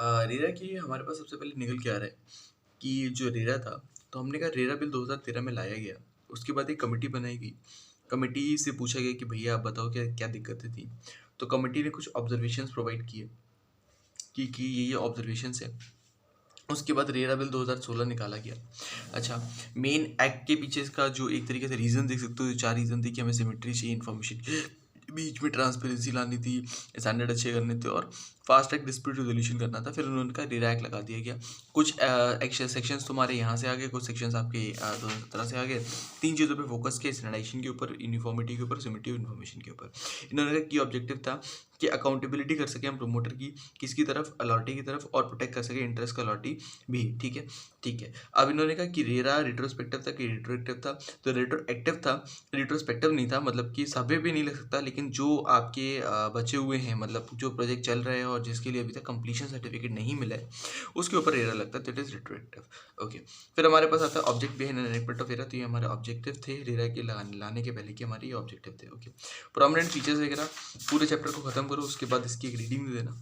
RERA की हमारे पास सबसे पहले निकल के आ रहा है कि जो रेरा था, तो हमने कहा रेरा बिल 2013 में लाया गया। उसके बाद एक कमिटी बनाई गई। कमिटी से पूछा गया कि भैया आप बताओ क्या क्या दिक्कतें थी। तो कमिटी ने कुछ ऑब्जर्वेशंस प्रोवाइड किए कि ये ऑब्जर्वेशंस है। उसके बाद रेरा बिल 2016 निकाला गया। अच्छा, मेन एक्ट के पीछे इसका जो एक तरीके से रीज़न देख सकते हो, जो 4 रीज़न थे कि हमें सिमेट्री चाहिए, इन्फॉर्मेशन के बीच में ट्रांसपेरेंसी लानी थी, स्टैंडर्ड अच्छे करने थे और फास्ट ट्रैक डिस्प्यूट रेजोल्यूशन करना था। फिर उन्होंने का रेरा एक्ट लगा दिया गया। कुछ एक्शन सेक्शंस तुम्हारे यहाँ से आ गए, कुछ सेक्शंस आपके 2017 से आ गए। 3 चीज़ों पे फोकस किया, स्टैंडर्डाइजेशन के ऊपर, यूनिफॉर्मिटी के ऊपर, सिमेट्री और इन्फॉर्मेशन के ऊपर। इन्होंने का की ऑब्जेक्टिव था कि अकाउंटेबिलिटी कर सकें हम प्रोमोटर की, किसकी तरफ, अलॉटी की तरफ, और प्रोटेक्ट कर सके इंटरेस्ट का अलॉटी भी। ठीक है, ठीक है। अब इन्होंने कहा कि रेरा रिट्रोस्पेक्टिव था कि रेट्रोएक्टिव था। तो रेट्रोएक्टिव था, रिट्रोस्पेक्टिव नहीं था, मतलब कि सभी पे नहीं लग सकता, लेकिन जो आपके बचे हुए हैं, मतलब जो प्रोजेक्ट चल रहे हैं और जिसके लिए अभी तक कंप्लीशन सर्टिफिकेट नहीं मिला है, उसके ऊपर रेरा लगता है, दैट इज रिट्रोएक्टिव। ओके, फिर हमारे पास आता है ऑब्जेक्ट बिहाइंड एनएक्टमेंट ऑफ रेरा। तो ये हमारे ऑब्जेक्टिव थे रेरा के लाने के पहले के, हमारे ये ऑब्जेक्टिव थे। ओके, प्रोमिनेंट फीचर्स वगैरह पूरे चैप्टर को खत्म करो, उसके बाद इसकी एक रीडिंग दे देना।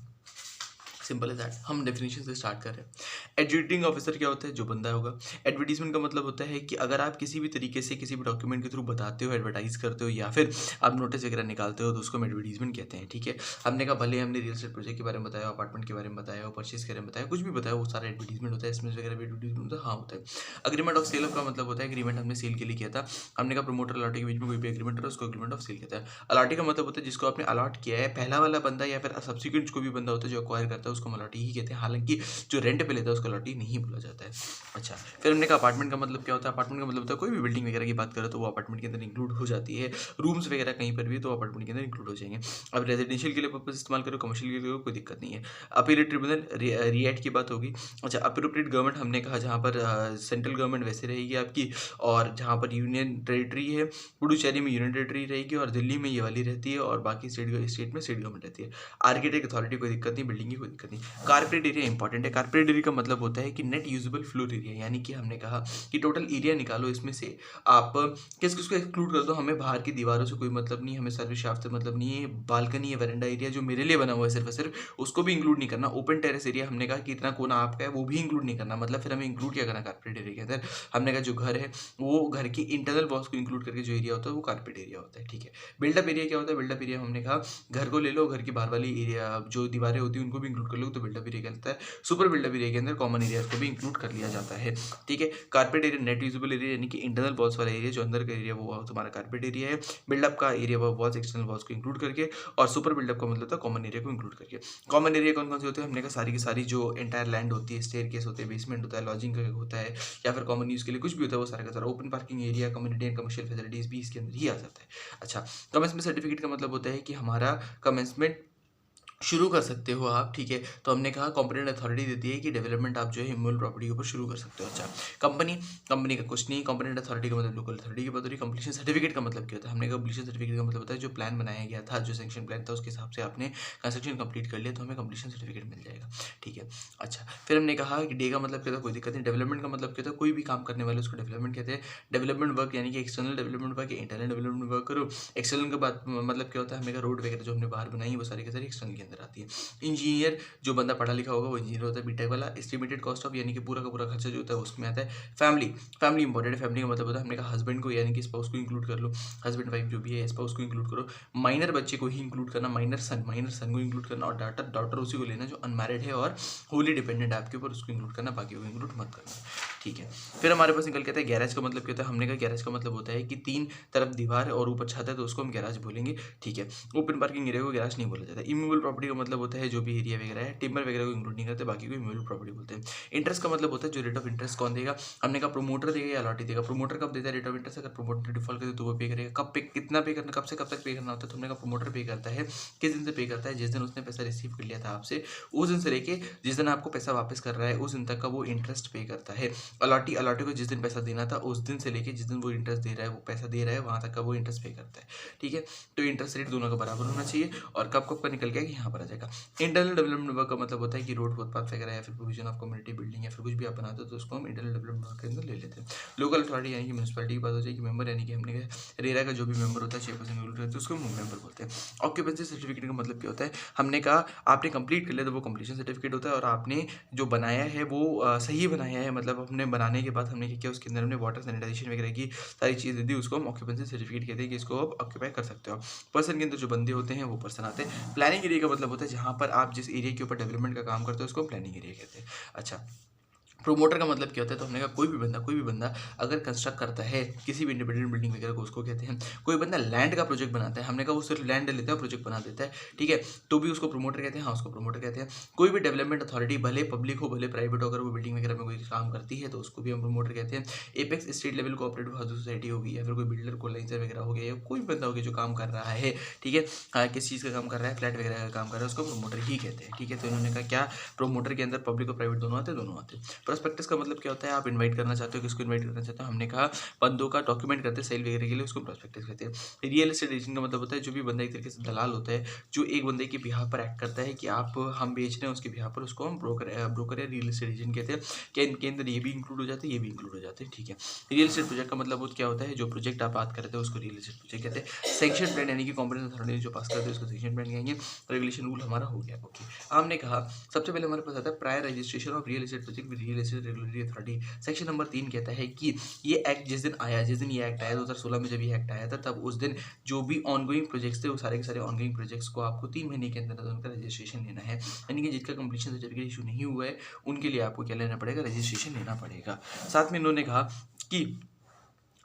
Simple is that. हम डेफिनेशन से स्टार्ट कर रहे हैं। एडजुडिकेटिंग ऑफिसर क्या होता है? जो बंदा होगा। एडवर्टीजमेंट का मतलब होता है कि अगर आप किसी भी तरीके से किसी भी डॉक्यूमेंट के थ्रू बताते हो, एडवर्टाइज करते हो, या फिर आप नोटिस वगैरह निकालते हो, तो उसको हम एडवर्टीजमेंट कहते हैं। ठीक है, हमने कहा भले हमने रियल एस्टेट प्रोजेक्ट के बारे में बताया, अपार्टमेंट के बारे में बताया, परचेज के बारे में बताया, कुछ भी बताया, वो सारा एडवर्टीजमेंट होता है। इसमें वगैरह भी एडवर्टीजमेंट होता है, हाँ होता है। अग्रीमेंट ऑफ सेल का मतलब होता है एग्रीमेंट हमने सेल के लिए किया था। हमने कहा प्रमोटर अलॉटी के बीच में कोई भी एग्रीमेंट हो, उसको एग्रीमेंट ऑफ सेल कहता है। अलॉटी का मतलब होता है जिसको आपने अलॉट किया है, पहला वाला बंदा या फिर सब्सिक्वेंट कोई भी बंदा होता है जो अक्वायर करता है, उसको अलॉटी ही कहते हैं। हालांकि जो रेंट पे लेता है उसको अलॉटी नहीं बोला जाता है। अच्छा, फिर हमने कहा अपार्टमेंट का मतलब क्या होता है? अपार्टमेंट का मतलब होता है कोई भी बिल्डिंग वगैरह की बात करें तो वो अपार्टमेंट के अंदर इंक्लूड हो जाती है। रूम्स वगैरह कहीं पर भी तो अपार्टमेंट के अंदर इंक्लूड हो जाएंगे। अब रेजिडेंशियल के लिए पर्पज इस्तेमाल करो, कमर्शियल के लिए कोई दिक्कत नहीं है। अपीलेट ट्रिब्यूनल रिएट की बात होगी। अच्छा, अप्रोप्रिएट गवर्नमेंट हमने कहा जहाँ पर सेंट्रल गवर्नमेंट वैसे रहेगी आपकी, और जहाँ पर यूनियन टेरिटरी है, पुडुचेरी में यूनियन टेरिटरी रहेगी, और दिल्ली में ये वाली रहती है, और बाकी स्टेट में स्टेट गवर्नमेंट रहती है। आर्किटेक्ट अथॉरिटी कोई दिक्कत नहीं, बिल्डिंग की कोई दिक्कत नहीं। कारपेट एरिया इंपॉर्टेंट है। कारपेट एरिया का मतलब होता है कि नेट यूजेबल फ्लोर एरिया, यानी कि हमने कहा कि टोटल एरिया निकालो, इसमें से आप किस किस को एक्सक्लूड कर दो। हमें बाहर की दीवारों से कोई मतलब नहीं, हमें सर्विस शाफ्ट से मतलब नहीं है, बालकनी या वरांडा एरिया जो मेरे लिए बना हुआ है सिर्फ और सिर्फ, उसको भी इंक्लूड नहीं करना। ओपन टेरेस एरिया हमने कहा कि इतना कोना आपका है, वो भी इंक्लूड नहीं करना। मतलब फिर हमें इंक्लूड क्या करना कारपेट एरिया के अंदर? हमने कहा जो घर है वो घर की इंटरनल वॉल्स को इंक्लूड करके जो एरिया होता है वो कारपेट एरिया होता है। ठीक है, बिल्डअप एरिया क्या होता है? बिल्डअप एरिया हमने कहा घर को ले लो, घर की बाहर वाली एरिया जो दीवारें होती है उनको भी इंक्लूड कर लो, तो बिल्डअप एरिया कहलाता है। सुपर बिल्डअप एरिया के अंदर कॉमन एरिया को भी इंक्लूड कर लिया जाता है। ठीक है, carpet area net usable area, यानी कि इंटरनल वॉल्स वाला एरिया, जो अंदर का एरिया वो तुम्हारा कारपेट एरिया है। बिल्डअप का एरिया वो वॉल्स, एक्सटर्नल वॉल्स को इंक्लूड करके, और सुपर बिल्डअप का मतलब था कॉमन एरिया को इंक्लूड करके। कॉमन एरिया कौन कौन से होते हैं? हमने कहा सारी की सारी जो एंटायर लैंड होती है, स्टेयर केस होते हैं, बेसमेंट होता है, लॉजिंग का होता है, या फिर कॉमन यूज के लिए कुछ भी होता है, वो सारा का सारा। Open parking area, community and commercial facilities भी इसके अंदर ही आ जाता है। अच्छा, कमेंसमेंट सर्टिफिकेट का मतलब होता है कि हमारा कमेंसमेंट शुरू कर सकते हो आप। ठीक है, तो हमने कहा कॉम्पिटेंट अथॉरिटी देती है कि डेवलपमेंट आप जो है इमूवेबल प्रॉपर्टी के ऊपर शुरू कर सकते हो। अच्छा, कंपनी, कंपनी का कुछ नहीं। कॉम्पिटेंट अथॉरिटी का मतलब लोकल अथॉरिटी की बात हो रही है। कंप्लीशन सर्टिफिकेट का मतलब क्या होता है? हमने कहा कंप्लीशन सर्टिफिकेट का मतलब होता है जो प्लान बनाया गया था, जो सेंक्शन प्लान था, उसके हिसाब से आपने कंस्ट्रक्शन कंप्लीट कर लिया तो हमें कंप्लीशन सर्टिफिकेट मिल जाएगा। ठीक है, अच्छा, फिर हमने कहा कि डे का मतलब क्या था? कोई दिक्कत नहीं। डेवलपमेंट का मतलब क्या था? कोई भी काम करने वाले उसको डेवलपमेंट कहते हैं। डेवलपमेंट वर्क यानी कि एक्सटर्नल डेवलपमेंट वर्क या इंटरनल डेवलपमेंट वर्क करो। एक्सटर्नल का बात मतलब क्या होता है? हमने कहा रोड वगैरह जो हमने बाहर बनाई वो सारी की सारी एक्सटर्नल के अंदर आती है। इंजीनियर, जो बंदा पढ़ा लिखा होगा वो इंजीनियर होता है, बीटेक वाला। एस्टिमेटेड कॉस्ट ऑफ, यानी कि पूरा का पूरा खर्चा जो होता है उसमें आता है। फैमिली, फैमिली इंपॉर्टेंट है। फैमिली का मतलब होता है हमने कहा हस्बैंड को, यानी कि स्पाउस को इंक्लूड कर लो, हस्बैंड वाइफ जो भी है, स्पाउस को इंक्लूड करो। माइनर बच्चे को ही इंक्लूड करना, माइनर सन को इंक्लूड करना, और डॉटर, डॉटर उसी को लेना जो अनमैरिड है और होली डिपेंडेंट है आपके ऊपर, उसको इंक्लूड करना, बाकी को इंक्लूड मत करना। ठीक है, फिर हमारे पास निकल के आता है गैराज का मतलब क्या होता है? हमने कहा गैराज का मतलब होता है कि 3 तरफ दीवार है और ऊपर छत है, तो उसको हम गैराज बोलेंगे। ठीक है, ओपन पार्किंग एरिया को गैराज नहीं बोला जाता। इमूवेबल प्रॉपर्टी का मतलब होता है जो भी एरिया वगैरह है, टिम्बर वगैरह को इंक्लूड नहीं करते, बाकी को इमूवेबल प्रॉपर्टी बोलते हैं। इंटरेस्ट का मतलब होता है जो रेट ऑफ इंटरेस्ट कौन देगा? हमने कहा प्रोमोटर देगा या अलॉटी देगा। प्रोमोटर कब देता है रेट ऑफ इंटरेस्ट? अगर प्रोमोटर डिफॉल्ट करे तो वो पे करेगा। कब पे, कितना पे करना, कब से कब तक पे करना होता है? तो हमने कहा प्रोमोटर पे करता है किस दिन से पे करता है? जिस दिन उसने पैसा रिसीव कर लिया था आपसे, उस दिन से लेके जिस दिन आपको पैसा वापस कर रहा है उस दिन तक का वो इंटरेस्ट पे करता है। अलॉटी को जिस दिन पैसा देना था उस दिन से लेके जिस दिन वो इंटरेस्ट दे रहा है, वो पैसा दे रहा है, वहाँ तक का वो इंटरेस्ट पे करता है, ठीक है। तो इंटरेस्ट रेट दोनों का बराबर होना चाहिए और कब कब का निकल गया कि यहाँ पर आ जाएगा। इंटरनल डेवलपमेंट वर्क का मतलब होता है कि रोड फुटपाथ वगैरह या फिर प्रोविजन ऑफ कम्युनिटी बिल्डिंग या फिर कुछ भी आप बनाते हो तो उसको हम इंटरनल डेवलपमेंट वर्क के अंदर ले लेते हैं। लोकल अथॉरिटी यानी कि म्यूनसिपलिटी की बात हो जाएगी। मेंबर यानी कि हमने कहा रेरा का जो भी मेंबर होता है 6% रूल रहता है उसको मेंबर बोलते हैं। ऑक्यूपेंसी सर्टिफिकेट का मतलब क्या होता है, हमने कहा आपने कंप्लीट कर लिया तो वो कंप्लीशन सर्टिफिकेट होता है और आपने जो बनाया है वो सही बनाया है, मतलब हमने बनाने के बाद हमने क्या किया उसके अंदर हमने वाटर सैनिटाइजेशन वगैरह की सारी चीज़ें दी, उसको हम ऑक्यूपेंसी सर्टिफिकेट कहते हैं कि इसको आप ऑक्यूपाई कर सकते हो। पर्सन के अंदर जो बंदे होते हैं वो पर्सन आते हैं। प्लानिंग एरिया का मतलब होता है जहाँ पर आप जिस एरिया के ऊपर डेवलपमेंट का काम करते हो उसको प्लानिंग एरिया कहते हैं। अच्छा, प्रोमोटर का मतलब क्या होता है, तो हमने कहा कोई भी बंदा अगर कंस्ट्रक्ट करता है किसी भी इंडिपेंडेंट बिल्डिंग वगैरह को उसको कहते हैं। कोई बंदा लैंड का प्रोजेक्ट बनाता है, हमने कहा वो सिर्फ लैंड लेता है प्रोजेक्ट बना देता है, ठीक है, तो भी उसको प्रोमोटर कहते हैं। हाँ, उसको प्रोमोटर कहते हैं। कोई भी डेवलपमेंट अथॉरिटी भले पब्लिक हो भले प्राइवेट हो, अगर वो बिल्डिंग वगैरह में कोई काम करती है तो उसको भी हम प्रोमोटर कहते हैं। Apex state level cooperative housing society होगी या फिर कोई बिल्डर कोलाइजर वगैरह हो गया या कोई बंदा हो गया जो काम कर रहा है, ठीक है, किस चीज़ का काम कर रहा है, फ्लैट वगैरह का काम कर रहा है, उसको प्रोमोटर ही कहते हैं, ठीक है। तो इन्होंने कहा क्या प्रोमोटर के अंदर पब्लिक और प्राइवेट दोनों आते हैं। प्रोस्पेक्टस का मतलब क्या होता है, आप इनवाइट करना चाहते हो, किसको इनवाइट करना चाहते हो, हमने कहा बंदों का डॉक्यूमेंट करते हैं सेल वगैरह के लिए, उसको प्रोस्पेक्टस कहते हैं। रियल एस्टेट एजेंट का मतलब होता है जो भी बंदा एक तरीके से दलाल होता है जो एक बंदे के बिहाफ पर एक्ट करता है कि आप हम बेच रहे हैं उसके बिहाफ पर, उसको हम ब्रोकर या रियल एस्टेट एजेंट कहते हैं। क्या इनके अंदर ये भी इंक्लूड हो जाते हैं, ये भी इंक्लूड हो जाते हैं, ठीक है। रियल एस्टेट प्रोजेक्ट का मतलब क्या होता है, जो प्रोजेक्ट आप बात करते हो उसको रियल एस्टेट प्रोजेक्ट कहते हैं। सेक्शन प्लान यानी कि कॉम्पिटेंट अथॉरिटी जो पास करते हैं उसको सेक्शन प्लान कहेंगे। रेगुलेशन रूल हमारा हो गया, ओके। हमने कहा सबसे पहले हमारे पास आता है prior registration of real estate project with real estate regulatory authority. Section number 3 कहता है कि ये एक्ट जिस दिन आया, जिस दिन ये एक्ट आया 2016 में जब ये एक्ट आया था, तब उस दिन जो भी ऑनगोइंग प्रोजेक्ट्स थे वो सारे के सारे ऑनगोइंग प्रोजेक्ट्स को आपको 3 महीने के अंदर उनका रजिस्ट्रेशन लेना है। यानी कि जिसका कंप्लीशन सर्टिफिकेट इशू नहीं हुआ है उनके लिए आपको क्या लेना पड़ेगा, रजिस्ट्रेशन लेना पड़ेगा। साथ में इन्होंने कहा कि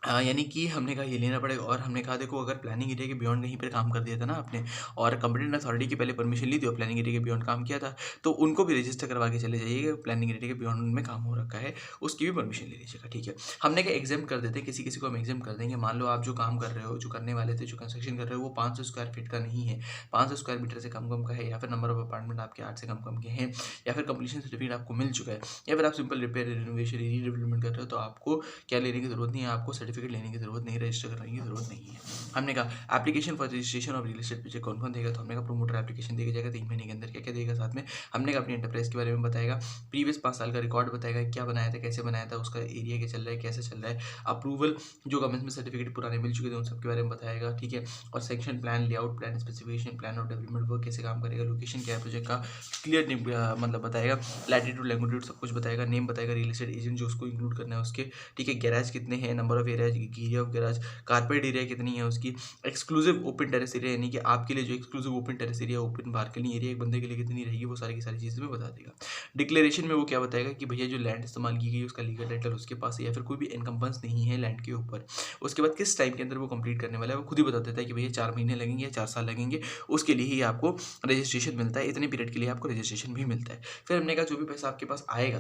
यानी कि हमने कहा ये लेना पड़ेगा और हमने कहा देखो अगर प्लानिंग एरिया के बियॉन्ड कहीं पर काम कर दिया था ना आपने और कंपटेंट अथॉरिटी की पहले परमिशन ली थी और प्लानिंग एरिया के बियॉन्ड काम किया था तो उनको भी रजिस्टर करवा के चले जाइएगा। प्लानिंग एरिया के बियॉन्ड उनमें काम हो रखा है उसकी भी परमिशन ले लीजिएगा, ठीक है। हमने कहा एग्जाम कर देते किसी किसी को हम एग्जाम कर देंगे। मान लो आप जो काम कर रहे हो, जो करने वाले थे, जो कंस्ट्रक्शन कर रहे हो वो 500 स्क्वायर फीट का नहीं है, 500 स्क्वायर मीटर से कम का है, या फिर नंबर ऑफ अपार्टमेंट आपके 8 से कम के हैं, या फिर कंप्लीशन सर्टिफिकेट आपको मिल चुका है, या फिर आप सिंपल रिपेयर रिनोवेशन रीडेवलपमेंट कर रहे हो, तो आपको क्या लेने की जरूरत नहीं है, आपको सर्टिफिकेट लेने की जरूरत नहीं, रजिस्टर करने की जरूरत नहीं है। हमने कहा application for registration of real estate project कौन देगा, तो हमने कहा प्रोमोटर एप्लीकेशन देगा जाएगा 3 महीने के अंदर। क्या क्या देगा साथ में, हमने कहा अपनी एंटरप्राइज के बारे में बताएगा, प्रीवियस 5 साल का रिकॉर्ड बताएगा, क्या बनाया था, कैसे बनाया था, उसका एरिया क्या चल रहा है, कैसे चल रहा है, अप्रूवल जो गवर्नमेंट में सर्टिफिकेट पुराने मिल चुके थे उन सब के बारे में बताएगा, ठीक है। और section plan, layout plan, specification plan और डेवलपमेंट वर्क कैसे काम करेगा, लोकेशन क्या है प्रोजेक्ट का क्लियर मतलब बताएगा, लैटिट्यूड लैंगिट्यूड सब कुछ बताएगा, नेम बताएगा रियल एस्टेट एजेंट जो उसको इंक्लूड करना है उसके, ठीक है। गैराज कितने हैं, number of areas, area of garage, carpet area कितनी है उसकी, एक्सक्लूसिव ओपन टेरेस एरिया यानी कि आपके लिए जो exclusive open terrace area, open balcony area एक बंदे के लिए कितनी रहेगी, वो सारी की सारी चीज़ें में बता देगा। डिक्लेरेशन में वो क्या बताएगा कि भैया जो लैंड इस्तेमाल की गई उसका लीगल टाइटल उसके पास है या फिर कोई भी इनकम्बेंस नहीं है लैंड के ऊपर। उसके बाद किस टाइम के अंदर वो कंप्लीट करने वाला है वो खुद ही बता देता है कि भैया 4 महीने लगेंगे या 4 साल लगेंगे, उसके लिए ही आपको रजिस्ट्रेशन मिलता है, इतने पीरियड के लिए आपको रजिस्ट्रेशन भी मिलता है। फिर हमने कहा जो भी पैसा आपके पास आएगा,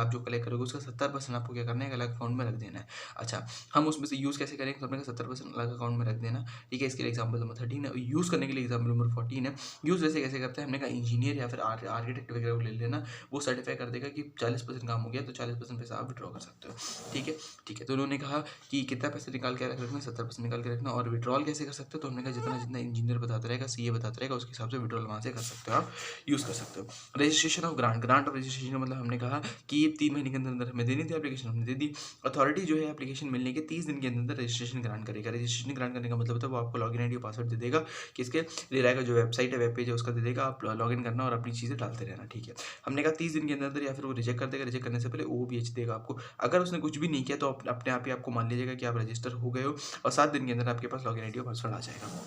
आप जो कलेक्ट करोगे उसका 70% आपको क्या करना है, अलग अकाउंट में रख देना है। अच्छा, हम उसमें से यूज़ कैसे करेंगे, तो हमने कहा 70% अलग अकाउंट में रख देना, ठीक है। इसके लिए एग्जाम्पल नंबर 13 है, यूज़ करने के लिए एग्जाम्पल नंबर 14 है। यूज़ वैसे कैसे करते हैं, हमने कहा इंजीनियर या फिर आर्किटेक्ट वगैरह को ले लेना, वो सर्टिफाई कर देगा कि 40% काम हो गया तो 40% पैसा आप विड्रॉ कर सकते हो, ठीक है, ठीक है। तो उन्होंने कहा कि कितना पैसा निकाल के रखना, 70% निकाल के रखना, और विड्रॉल कैसे कर सकते हो, तो हमने कहा जितना जितना इंजीनियर बताता रहेगा, सीए बताता रहेगा, उसके हिसाब से विड्रॉल वहाँ से कर सकते हो, आप यूज़ कर सकते हो। Registration of grant of registration मतलब हमने कहा कि 3 महीने के अंदर अंदर हमें देनी थी एप्लीकेशन, हमने दे दी। अथॉरिटी जो है एप्लीकेशन मिलने के 30 दिन के अंदर रजिस्ट्रेशन ग्रांट करेगा। रजिस्ट्रेशन ग्रांट करने का मतलब होता है वो आपको लॉगिन आईडी और पासवर्ड दे देगा, किसके रेरा का जो वेबसाइट है, वेब पेज है उसका दे देगा, आप लॉगिन करना और अपनी चीज़ें डालते रहना, ठीक है। हमने कहा 30 दिन के अंदर या फिर वो रिजेक्ट कर देगा, रिजेक्ट करने से पहले वो बेच देगा आपको। अगर उसने कुछ भी नहीं किया तो अपने आप ही आपको मान लीजिएगा कि आप रजिस्टर हो गए हो और 7 दिन के अंदर आपके पास लॉगिन आईडी और पासवर्ड आ जाएगा।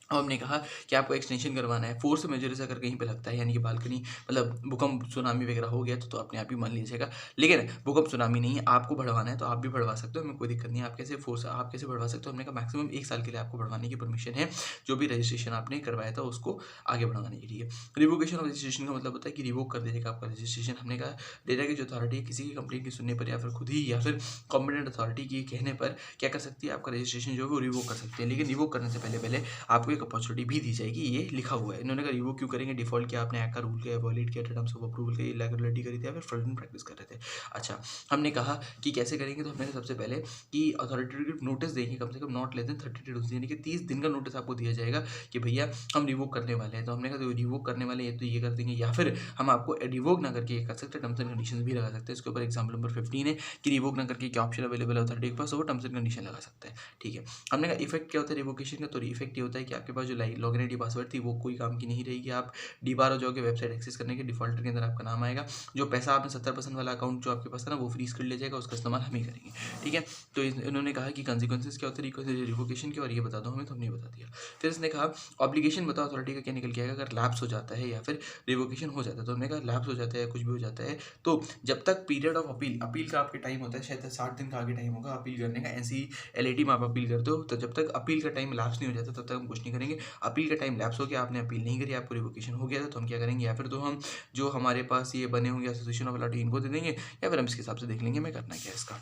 अब हमने कहा कि आपको एक्सटेंशन करवाना है, फोर्स मेजर से अगर कहीं पे लगता है यानी कि बालकनी मतलब भूकंप सुनामी वगैरह हो गया तो अपने आप ही मान लीजिएगा। लेकिन भूकंप सुनामी नहीं है, आपको बढ़वाना है तो आप भी बढ़वा सकते हो, हमें कोई दिक्कत नहीं है। आप कैसे बढ़वा सकते हो, हमने कहा मैक्सिमम 1 साल के लिए आपको बढ़वाने की परमिशन है, जो भी रजिस्ट्रेशन आपने करवाया था उसको आगे बढ़वाने के लिए। रिवोकेशन ऑफ रजिस्ट्रेशन का मतलब होता है कि रिवोक कर दीजिएगा आपका रजिस्ट्रेशन। हमने कहा डेटा की जो अथॉरिटी है किसी की कंप्लेंट की सुनने पर या फिर खुद ही या फिर कॉम्पिटेंट अथॉरिटी के कहने पर क्या कर सकती है, आपका रजिस्ट्रेशन जो है वो रिवोक कर सकती है। लेकिन रिवोक करने से पहले आपको रोलबैक अपॉर्चुनिटी भी दी जाएगी, ये लिखा हुआ है। इन्होंने कहा रिवोक क्यों करेंगे, डिफॉल्ट किया आपने, एक्ट का रूल किया, वॉयलेट किया, टर्म्स ऑफ अप्रूवल की इरेगुलरिटी करी थी या फिर फ्रॉडुलेंट प्रैक्टिस कर रहे थे। अच्छा, हमने कहा कि कैसे करेंगे, तो हमने कहा सबसे पहले कि अथॉरिटेटिव नोटिस देंगे कम से कम नॉट लेस देन 30 डेज, यानी कि 30 दिन का नोटिस आपको दिया जाएगा कि भैया हम रिवोक करने वाले हैं। तो हमने कहा तो रिवोक करने वाले हैं तो ये कर देंगे, या फिर हम आपको रिवोक ना करके ये कर सकते हैं, टर्म्स एंड कंडीशंस भी लगा सकते हैं। इसके ऊपर एग्जाम्पल नंबर 15 है कि रिवोक ना करके क्या ऑप्शन अवेलेबल है अथॉरिटी के पास, वो टर्म्स एंड कंडीशन लगा सकता है। ठीक है, हमने कहा इफेक्ट क्या होता है रिवोकेशन का, तो इफेक्ट ये होता है कि आपके पास जो लॉगिन आईडी पासवर्ड थी वो कोई काम की नहीं रहेगी, आप डीबार हो जाओगे, वेबसाइट एक्सेस करने के डिफॉल्टर के अंदर आपका नाम आएगा, जो पैसा आपने 70% वाला अकाउंट जो आपके पास था ना वो फ्रीज कर लिया जाएगा, उसका इस्तेमाल हम ही करेंगे। ठीक है, तो इन्होंने कहा कि कंसिक्वेंसेस क्या होते हैं रिवोकेशन के, और ये बता दो हमें, तो हमने बता दिया। फिर इसने कहा ऑब्लिगेशन बताओ अथॉरिटी का क्या निकल के आएगा अगर लैप्स हो जाता है या फिर रिवोकेशन हो जाता है। तो हमने कहा लैप्स हो जाता है या कुछ भी हो जाता है तो जब तक पीरियड ऑफ अपील का आपके टाइम होता है, शायद 60 दिन का आगे टाइम होगा अपील करने का, ऐसी LAT में आप अपील करते हो, तो जब तक अपील का टाइम लैप्स नहीं हो जाता तब तक हम कुछ नहीं करेंगे। अपील का टाइम लैप्स हो गया, आपने अपील नहीं करी, आपको रिवोकेशन हो गया था, तो हम क्या करेंगे, या फिर तो हम जो हमारे पास ये बने होंगे एसोसिएशन ऑफ अलॉटी इनको दे देंगे, या फिर हम इसके हिसाब से देख लेंगे मैं करना क्या है इसका।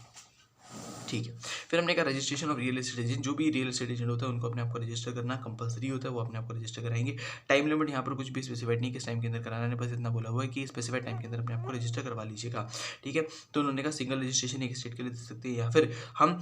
ठीक है, फिर हमने कहा registration of real estate agent, जो भी रियल एस्टेट एजेंट होता है उनको अपने आपको रजिस्टर करना कंपलसरी होता है, वो अपने आपको रजिस्टर कराएंगे। टाइम लिमिट यहाँ पर कुछ भी स्पेसिफाइड नहीं किस टाइम के अंदर कराना है, बस इतना बोला हुआ है कि स्पेसिफाइड टाइम के अंदर अपने आपको रजिस्टर करवा लीजिएगा। ठीक है, तो उन्होंने कहा सिंगल रजिस्ट्रेशन एक स्टेट के लिए दे सकते हैं, या फिर हम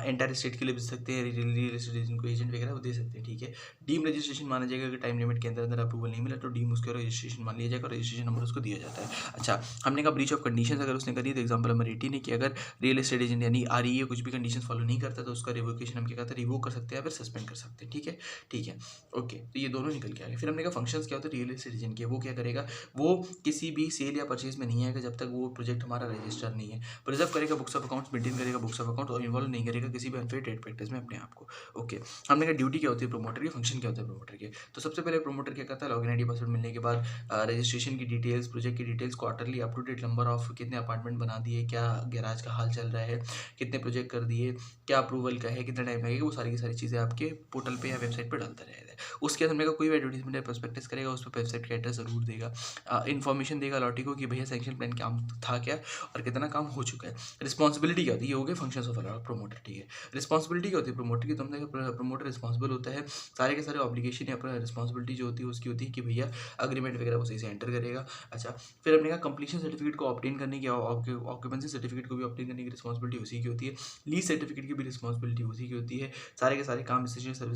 एंटायर स्टेट के लिए दे सकते हैं, रियल एस्टेट एजेंट को एजेंट वगैरह वो दे सकते हैं। ठीक है, डीम रजिस्ट्रेशन माना जाएगा कि टाइम लिमिट के अंदर अंदर अप्रूवल नहीं मिला तो डीम उसके रजिस्ट्रेशन मान लिया जाएगा, रजिस्ट्रेशन नंबर उसको दिया जाता है। अच्छा, हमने कहा ब्रीच ऑफ कंडीशन अगर उसने करी तो एग्जाम्पल नंबर 18 है कि अगर रियल एस्टेट एजेंट यानी REA कुछ भी कंडीशन फॉलो नहीं करता तो उसका रिवोकेशन हम क्या कहते हैं, रिवोक कर सकते हैं या फिर सस्पेंड कर सकते हैं। ठीक है, ठीक है, ओके, तो ये दोनों निकल के आ गए। फिर हमने कहा फंक्शंस क्या होते हैं रियल एस्टेट एजेंट के, वो क्या करेगा, वो किसी भी सेल या परचेज में नहीं आएगा जब तक वो प्रोजेक्ट हमारा रजिस्टर नहीं है, प्रिजर्व करेगा बुक्स ऑफ अकाउंट्स, मेंटेन करेगा बुक्स ऑफ अकाउंट, और इन्वॉल्व नहीं करेगा किसी भी अनफेयर ट्रेड प्रैक्टिस में अपने आप को। ओके, हमने कहा ड्यूटी क्या होती है प्रमोटर की, फंक्शन क्या होता है प्रमोटर के, तो सबसे पहले प्रमोटर क्या करता है, लॉगिन आईडी पासवर्ड मिलने के बाद रजिस्ट्रेशन की डिटेल्स, प्रोजेक्ट की details, quarterly up to date number of कितने अपार्टमेंट बना दिए, क्या गैराज का हाल चल रहा है, कितने प्रोजेक्ट कर दिए, क्या अप्रूवल का है, कितना टाइम लगेगा, वो सारी की सारी चीज़ें आपके पोर्टल पे या वेबसाइट पे डालता रहेगा। उसके बाद हमने कहा कोई भी एडवर्टीजमेंट या प्रोस्पेक्टस करेगा उस पर वेबसाइट का एड्रेस ज़रूर देगा, इन्फॉर्मेशन देगा लॉटी को कि भैया सैंक्शन प्लान काम था क्या और कितना काम हो चुका है। रिस्पॉन्सिबिलिटी क्या होती है, ये हो गए फंक्शंस ऑफ प्रोमोटर। ठीक है, रिस्पॉन्सिबिलिटी क्या होती है प्रमोटर की, तो हमने प्रमोटर रिस्पॉन्सिबल होता है सारे के सारे ऑब्लिगेशन या रिस्पॉन्सिबिलिटी जो होती है उसकी होती है कि भैया अग्रीमेंट वगैरह वो सही से एंटर करेगा। अच्छा, फिर हमने कहा कंप्लीशन सर्टिफिकेट को ऑब्टेन करने की, ऑक्यूपेंसी सर्टिफिकेट को भी ऑब्टेन करने की रिस्पॉन्सिबिलिटी उसी की होती है, लीज सर्टिफिकेट की भी रिस्पॉन्सिबिलिटी उसी की होती है, सारे के सारे काम सर्विस